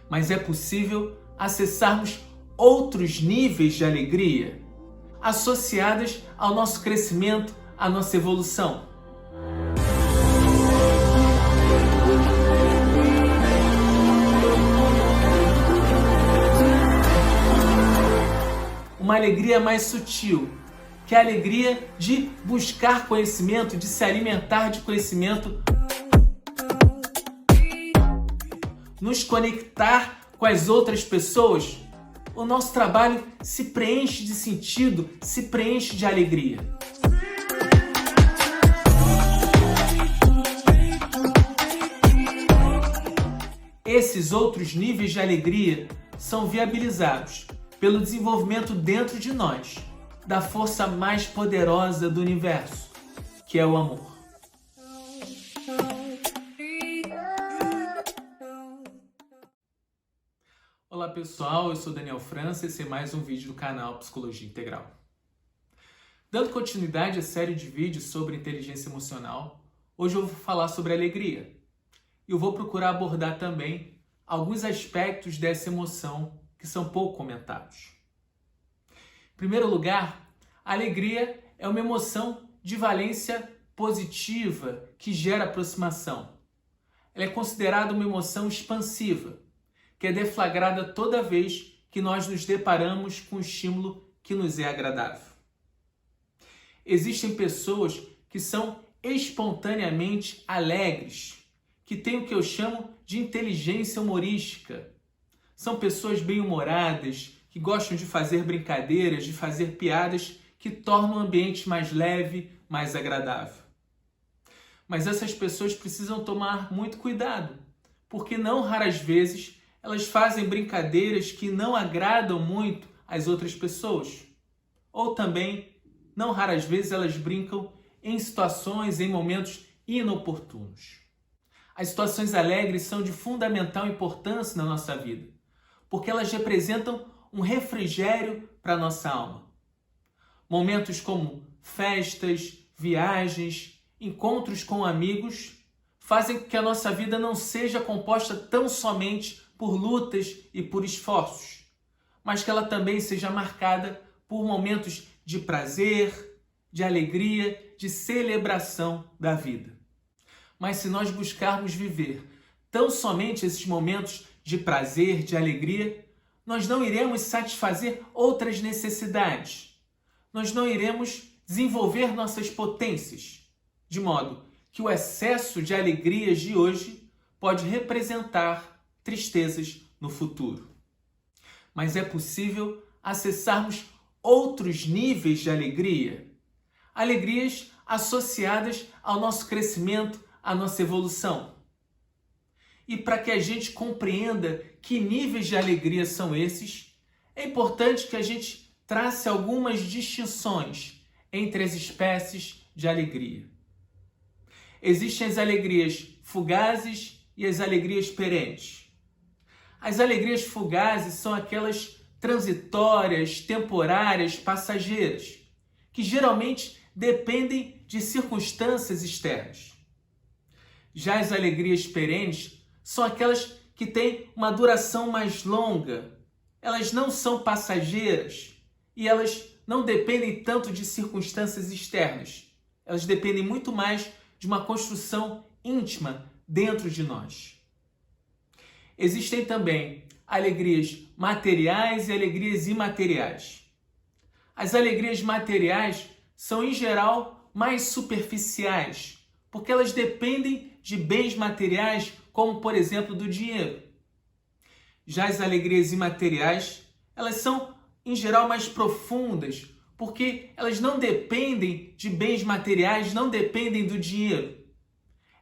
Mas é possível acessarmos outros níveis de alegria associadas ao nosso crescimento, à nossa evolução. Uma alegria mais sutil, que é a alegria de buscar conhecimento, de se alimentar de conhecimento, nos conectar com as outras pessoas. O nosso trabalho se preenche de sentido, se preenche de alegria. Esses outros níveis de alegria são viabilizados pelo desenvolvimento dentro de nós da força mais poderosa do universo, que é o amor. Olá pessoal, eu sou Daniel França e esse é mais um vídeo do canal Psicologia Integral. Dando continuidade à série de vídeos sobre inteligência emocional, hoje eu vou falar sobre alegria. E eu vou procurar abordar também alguns aspectos dessa emoção que são pouco comentados. Em primeiro lugar, a alegria é uma emoção de valência positiva que gera aproximação. Ela é considerada uma emoção expansiva, que é deflagrada toda vez que nós nos deparamos com um estímulo que nos é agradável. Existem pessoas que são espontaneamente alegres, que têm o que eu chamo de inteligência humorística. São pessoas bem-humoradas, que gostam de fazer brincadeiras, de fazer piadas que tornam o ambiente mais leve, mais agradável. Mas essas pessoas precisam tomar muito cuidado, porque não raras vezes elas fazem brincadeiras que não agradam muito às outras pessoas. Ou também, não raras vezes elas brincam em situações, em momentos inoportunos. As situações alegres são de fundamental importância na nossa vida, porque elas representam um refrigério para a nossa alma. Momentos como festas, viagens, encontros com amigos fazem com que a nossa vida não seja composta tão somente por lutas e por esforços, mas que ela também seja marcada por momentos de prazer, de alegria, de celebração da vida. Mas se nós buscarmos viver tão somente esses momentos de prazer, de alegria, nós não iremos satisfazer outras necessidades. Nós não iremos desenvolver nossas potências, de modo que o excesso de alegrias de hoje pode representar tristezas no futuro. Mas é possível acessarmos outros níveis de alegria, alegrias associadas ao nosso crescimento, à nossa evolução. E para que a gente compreenda que níveis de alegria são esses, é importante que a gente trace algumas distinções entre as espécies de alegria. Existem as alegrias fugazes e as alegrias perenes. As alegrias fugazes são aquelas transitórias, temporárias, passageiras, que geralmente dependem de circunstâncias externas. Já as alegrias perenes são aquelas que têm uma duração mais longa, elas não são passageiras e elas não dependem tanto de circunstâncias externas. Elas dependem muito mais de uma construção íntima dentro de nós. Existem também alegrias materiais e alegrias imateriais. As alegrias materiais são, em geral, mais superficiais, porque elas dependem de bens materiais, como, por exemplo, do dinheiro. Já as alegrias imateriais, elas são, em geral, mais profundas, porque elas não dependem de bens materiais, não dependem do dinheiro.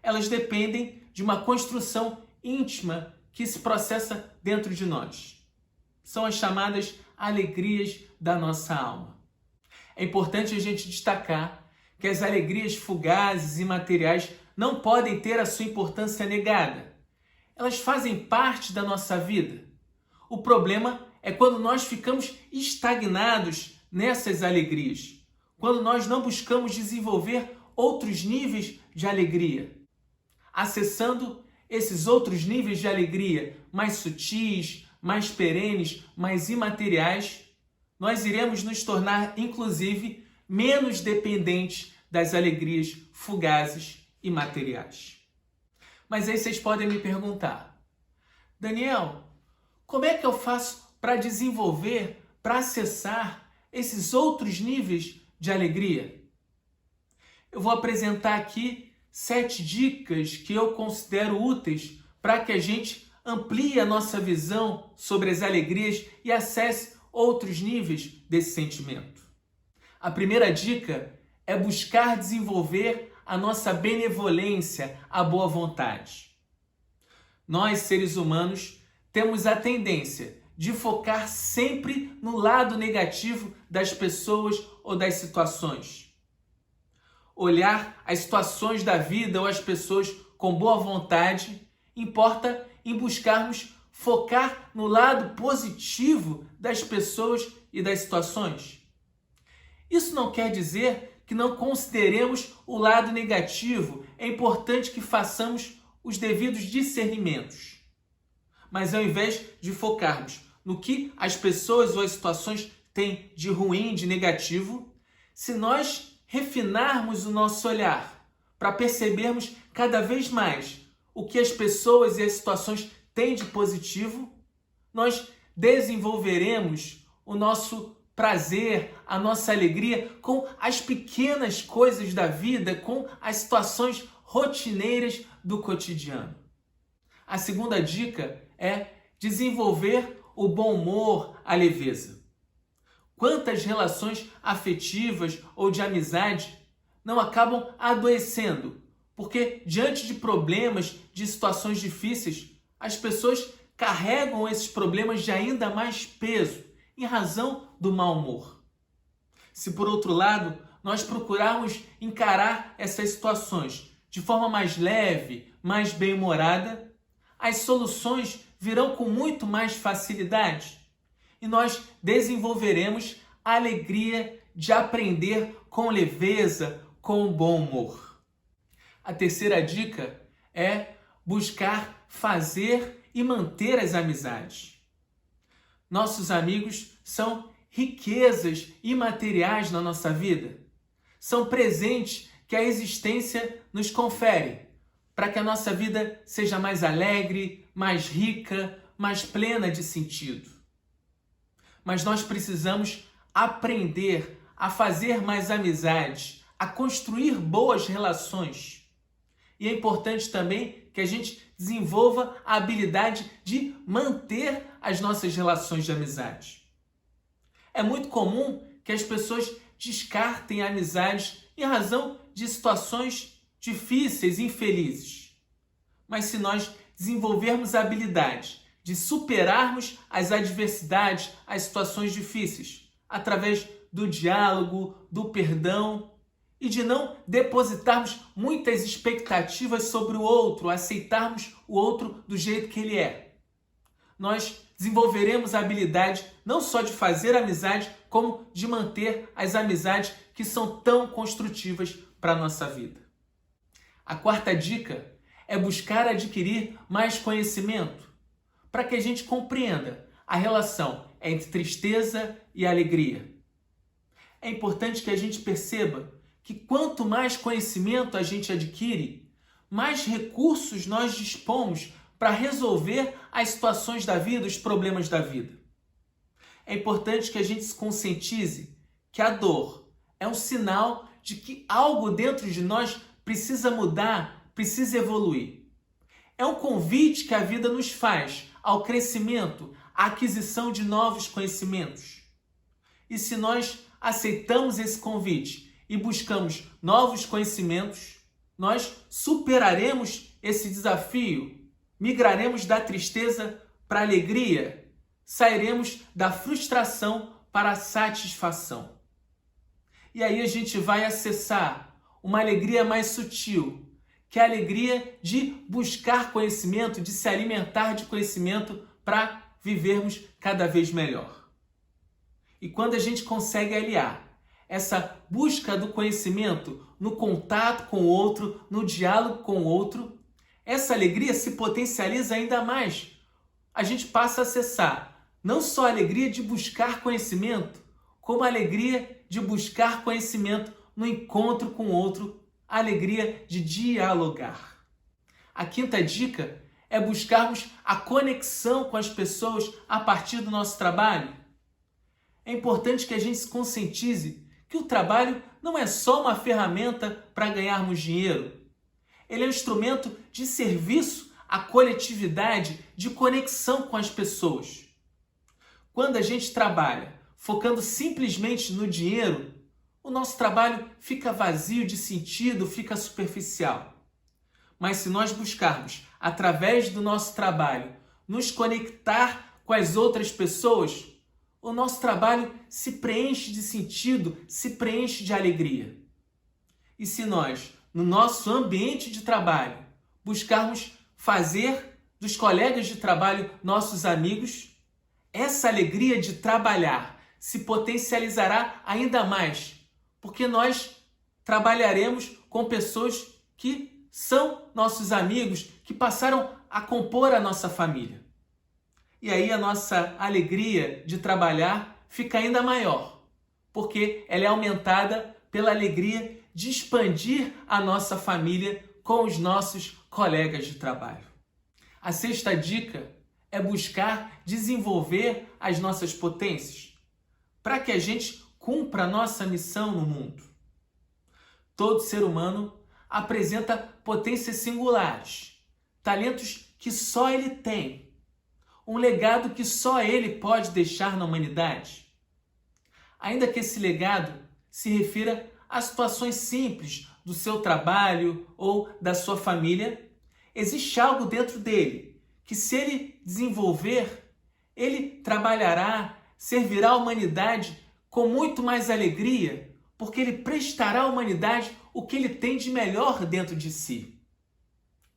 Elas dependem de uma construção íntima que se processa dentro de nós. São as chamadas alegrias da nossa alma. É importante a gente destacar que as alegrias fugazes e materiais não podem ter a sua importância negada. Elas fazem parte da nossa vida. O problema é quando nós ficamos estagnados nessas alegrias, quando nós não buscamos desenvolver outros níveis de alegria, acessando esses outros níveis de alegria mais sutis, mais perenes, mais imateriais, nós iremos nos tornar, inclusive, menos dependentes das alegrias fugazes e materiais. Mas aí vocês podem me perguntar: Daniel, como é que eu faço para desenvolver, para acessar esses outros níveis de alegria? Eu vou apresentar aqui 7 dicas que eu considero úteis para que a gente amplie a nossa visão sobre as alegrias e acesse outros níveis desse sentimento. A primeira dica é buscar desenvolver a nossa benevolência, a boa vontade. Nós, seres humanos, temos a tendência de focar sempre no lado negativo das pessoas ou das situações. Olhar as situações da vida ou as pessoas com boa vontade importa em buscarmos focar no lado positivo das pessoas e das situações. Isso não quer dizer que não consideremos o lado negativo. É importante que façamos os devidos discernimentos. Mas ao invés de focarmos no que as pessoas ou as situações têm de ruim, de negativo, se nós refinarmos o nosso olhar para percebermos cada vez mais o que as pessoas e as situações têm de positivo, nós desenvolveremos o nosso prazer, a nossa alegria com as pequenas coisas da vida, com as situações rotineiras do cotidiano. A segunda dica é desenvolver o bom humor, a leveza. Quantas relações afetivas ou de amizade não acabam adoecendo, porque diante de problemas, de situações difíceis, as pessoas carregam esses problemas de ainda mais peso, em razão do mau humor. Se por outro lado, nós procurarmos encarar essas situações de forma mais leve, mais bem-humorada, as soluções virão com muito mais facilidade e nós desenvolveremos a alegria de aprender com leveza, com bom humor. A terceira dica é buscar fazer e manter as amizades. Nossos amigos são riquezas imateriais na nossa vida. São presentes que a existência nos confere para que a nossa vida seja mais alegre, mais rica, mais plena de sentido. Mas nós precisamos aprender a fazer mais amizades, a construir boas relações. E é importante também que a gente desenvolva a habilidade de manter as nossas relações de amizade. É muito comum que as pessoas descartem amizades em razão de situações difíceis, infelizes. Mas se nós desenvolvermos a habilidade de superarmos as adversidades, as situações difíceis, através do diálogo, do perdão e de não depositarmos muitas expectativas sobre o outro, aceitarmos o outro do jeito que ele é, nós desenvolveremos a habilidade não só de fazer amizade, como de manter as amizades que são tão construtivas para a nossa vida. A quarta dica é buscar adquirir mais conhecimento para que a gente compreenda a relação entre tristeza e alegria. É importante que a gente perceba que quanto mais conhecimento a gente adquire, mais recursos nós dispomos para resolver as situações da vida, os problemas da vida. É importante que a gente se conscientize que a dor é um sinal de que algo dentro de nós precisa mudar, precisa evoluir. É um convite que a vida nos faz ao crescimento, à aquisição de novos conhecimentos. E se nós aceitamos esse convite e buscamos novos conhecimentos, nós superaremos esse desafio, migraremos da tristeza para a alegria, sairemos da frustração para a satisfação. E aí a gente vai acessar uma alegria mais sutil, que é a alegria de buscar conhecimento, de se alimentar de conhecimento para vivermos cada vez melhor. E quando a gente consegue aliar essa busca do conhecimento no contato com o outro, no diálogo com o outro, essa alegria se potencializa ainda mais. A gente passa a acessar não só a alegria de buscar conhecimento, como a alegria de buscar conhecimento no encontro com o outro, a alegria de dialogar. A quinta dica é buscarmos a conexão com as pessoas a partir do nosso trabalho. É importante que a gente se conscientize que o trabalho não é só uma ferramenta para ganharmos dinheiro. Ele é um instrumento de serviço à coletividade, de conexão com as pessoas. Quando a gente trabalha focando simplesmente no dinheiro, o nosso trabalho fica vazio de sentido, fica superficial. Mas se nós buscarmos, através do nosso trabalho, nos conectar com as outras pessoas, o nosso trabalho se preenche de sentido, se preenche de alegria. E se nós, no nosso ambiente de trabalho, buscarmos fazer dos colegas de trabalho nossos amigos, essa alegria de trabalhar se potencializará ainda mais, porque nós trabalharemos com pessoas que são nossos amigos, que passaram a compor a nossa família. E aí a nossa alegria de trabalhar fica ainda maior, porque ela é aumentada pela alegria de expandir a nossa família com os nossos colegas de trabalho. A sexta dica é buscar desenvolver as nossas potências, para que a gente cumpra a nossa missão no mundo. Todo ser humano apresenta potências singulares, talentos que só ele tem, um legado que só ele pode deixar na humanidade. Ainda que esse legado se refira a situações simples do seu trabalho ou da sua família, existe algo dentro dele que, se ele desenvolver, ele trabalhará, servirá à humanidade com muito mais alegria, porque ele prestará à humanidade o que ele tem de melhor dentro de si.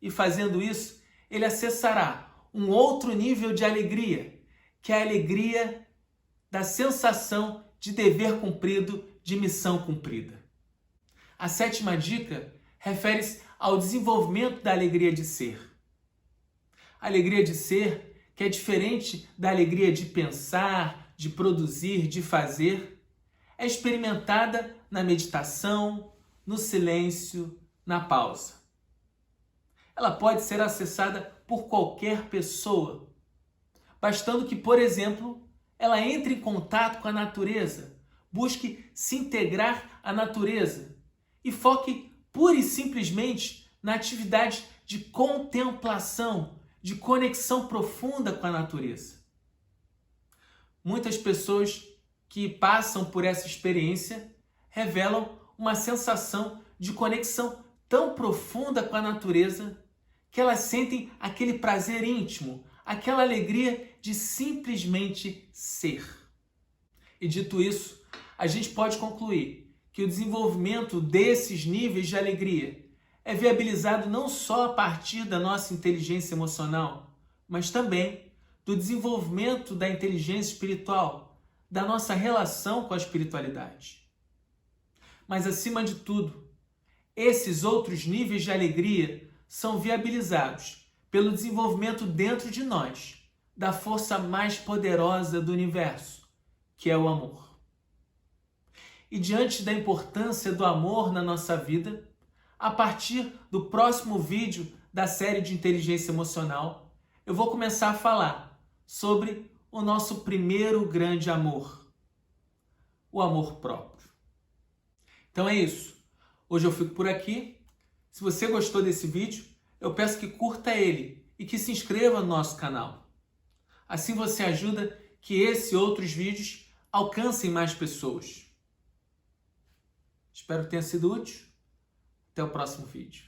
E fazendo isso, ele acessará um outro nível de alegria, que é a alegria da sensação de dever cumprido, de missão cumprida. A sétima dica refere-se ao desenvolvimento da alegria de ser. A alegria de ser, que é diferente da alegria de pensar, de produzir, de fazer, é experimentada na meditação, no silêncio, na pausa. Ela pode ser acessada por qualquer pessoa, bastando que, por exemplo, ela entre em contato com a natureza, busque se integrar à natureza e foque pura e simplesmente na atividade de contemplação, de conexão profunda com a natureza. Muitas pessoas que passam por essa experiência revelam uma sensação de conexão tão profunda com a natureza que elas sentem aquele prazer íntimo, aquela alegria de simplesmente ser. E dito isso, a gente pode concluir que o desenvolvimento desses níveis de alegria é viabilizado não só a partir da nossa inteligência emocional, mas também do desenvolvimento da inteligência espiritual, da nossa relação com a espiritualidade. Mas, acima de tudo, esses outros níveis de alegria são viabilizados pelo desenvolvimento dentro de nós da força mais poderosa do universo, que é o amor. E diante da importância do amor na nossa vida, a partir do próximo vídeo da série de inteligência emocional, eu vou começar a falar sobre o nosso primeiro grande amor, o amor próprio. Então é isso. Hoje eu fico por aqui. Se você gostou desse vídeo, eu peço que curta ele e que se inscreva no nosso canal. Assim você ajuda que esse e outros vídeos alcancem mais pessoas. Espero que tenha sido útil. Até o próximo vídeo.